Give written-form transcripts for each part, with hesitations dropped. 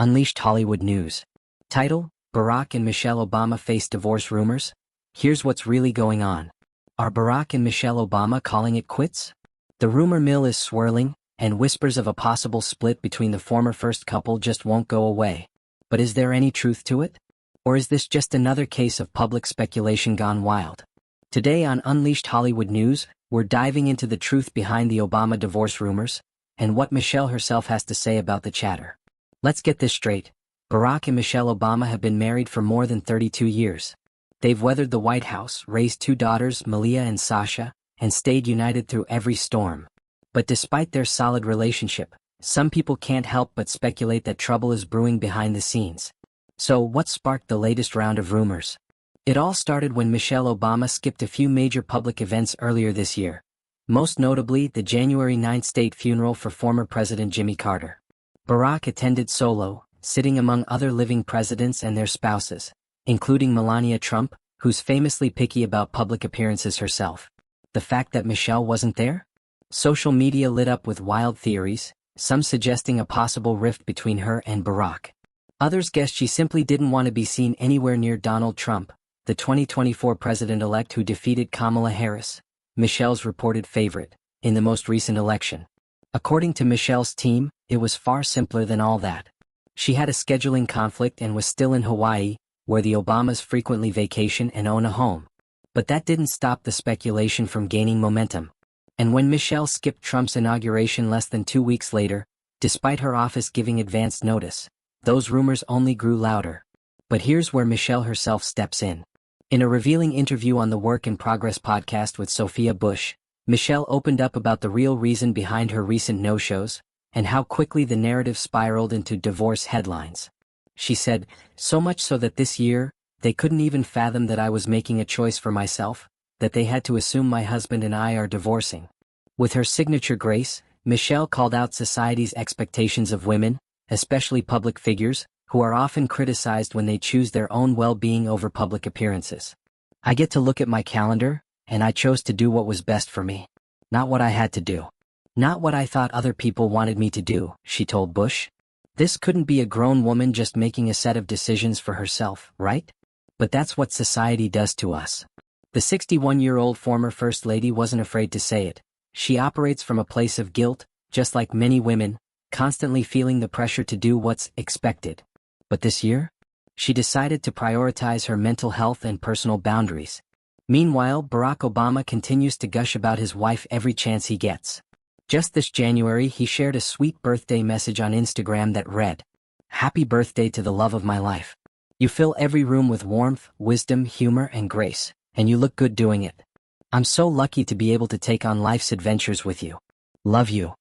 Unleashed Hollywood News. Title: Barack and Michelle Obama face divorce rumors? Here's what's really going on. Are Barack and Michelle Obama calling it quits? The rumor mill is swirling, and whispers of a possible split between the former first couple just won't go away. But is there any truth to it? Or is this just another case of public speculation gone wild? Today on Unleashed Hollywood News, we're diving into the truth behind the Obama divorce rumors, and what Michelle herself has to say about the chatter. Let's get this straight. Barack and Michelle Obama have been married for more than 32 years. They've weathered the White House, raised two daughters, Malia and Sasha, and stayed united through every storm. But despite their solid relationship, some people can't help but speculate that trouble is brewing behind the scenes. So, what sparked the latest round of rumors? It all started when Michelle Obama skipped a few major public events earlier this year, most notably the January 9th state funeral for former President Jimmy Carter. Barack attended solo, sitting among other living presidents and their spouses, including Melania Trump, who's famously picky about public appearances herself. The fact that Michelle wasn't there? Social media lit up with wild theories, some suggesting a possible rift between her and Barack. Others guessed she simply didn't want to be seen anywhere near Donald Trump, the 2024 president-elect who defeated Kamala Harris, Michelle's reported favorite, in the most recent election. According to Michelle's team, it was far simpler than all that. She had a scheduling conflict and was still in Hawaii, where the Obamas frequently vacation and own a home. But that didn't stop the speculation from gaining momentum. And when Michelle skipped Trump's inauguration less than 2 weeks later, despite her office giving advance notice, those rumors only grew louder. But here's where Michelle herself steps in. In a revealing interview on the Work in Progress podcast with Sophia Bush, Michelle opened up about the real reason behind her recent no-shows, and how quickly the narrative spiraled into divorce headlines. She said, "So much so that this year, they couldn't even fathom that I was making a choice for myself, that they had to assume my husband and I are divorcing." With her signature grace, Michelle called out society's expectations of women, especially public figures, who are often criticized when they choose their own well-being over public appearances. "I get to look at my calendar, and I chose to do what was best for me. Not what I had to do. Not what I thought other people wanted me to do," she told Bush. This couldn't be a grown woman just making a set of decisions for herself, right? But that's what society does to us. The 61-year-old former First Lady wasn't afraid to say it. She operates from a place of guilt, just like many women, constantly feeling the pressure to do what's expected. But this year, she decided to prioritize her mental health and personal boundaries. Meanwhile, Barack Obama continues to gush about his wife every chance he gets. Just this January, he shared a sweet birthday message on Instagram that read, "Happy birthday to the love of my life. You fill every room with warmth, wisdom, humor, and grace, and you look good doing it. I'm so lucky to be able to take on life's adventures with you. Love you."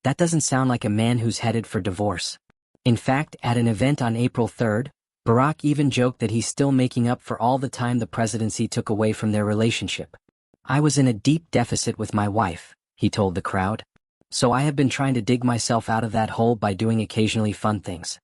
That doesn't sound like a man who's headed for divorce. In fact, at an event on April 3rd, Barack even joked that he's still making up for all the time the presidency took away from their relationship. "I was in a deep deficit with my wife," he told the crowd. "So I have been trying to dig myself out of that hole by doing occasionally fun things."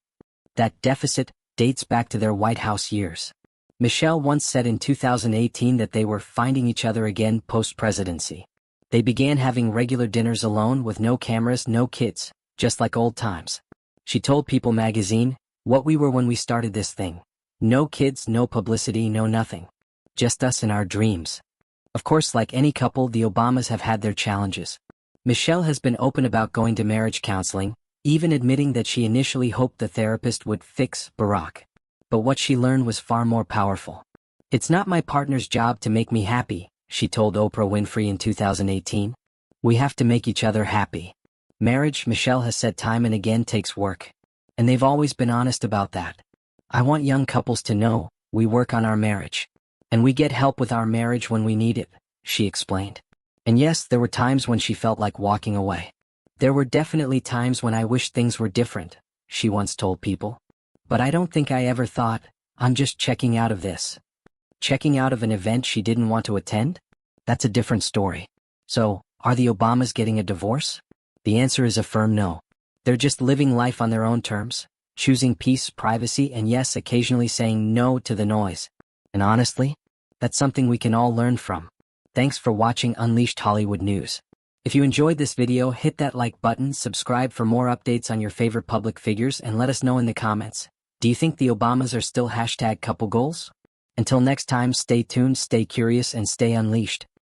That deficit dates back to their White House years. Michelle once said in 2018 that they were finding each other again post-presidency. They began having regular dinners alone with no cameras, no kids, just like old times. She told People magazine, "What we were when we started this thing. No kids, no publicity, no nothing. Just us and our dreams." Of course, like any couple, the Obamas have had their challenges. Michelle has been open about going to marriage counseling, even admitting that she initially hoped the therapist would fix Barack. But what she learned was far more powerful. "It's not my partner's job to make me happy," she told Oprah Winfrey in 2018. "We have to make each other happy." Marriage, Michelle has said time and again, takes work. And they've always been honest about that. "I want young couples to know, we work on our marriage. And we get help with our marriage when we need it," she explained. And yes, there were times when she felt like walking away. "There were definitely times when I wished things were different," she once told People. "But I don't think I ever thought, I'm just checking out of this." Checking out of an event she didn't want to attend? That's a different story. So, are the Obamas getting a divorce? The answer is a firm no. They're just living life on their own terms, choosing peace, privacy, and yes, occasionally saying no to the noise. And honestly, that's something we can all learn from. Thanks for watching Unleashed Hollywood News. If you enjoyed this video, hit that like button, subscribe for more updates on your favorite public figures, and let us know in the comments. Do you think the Obamas are still #couple goals? Until next time, stay tuned, stay curious, and stay unleashed.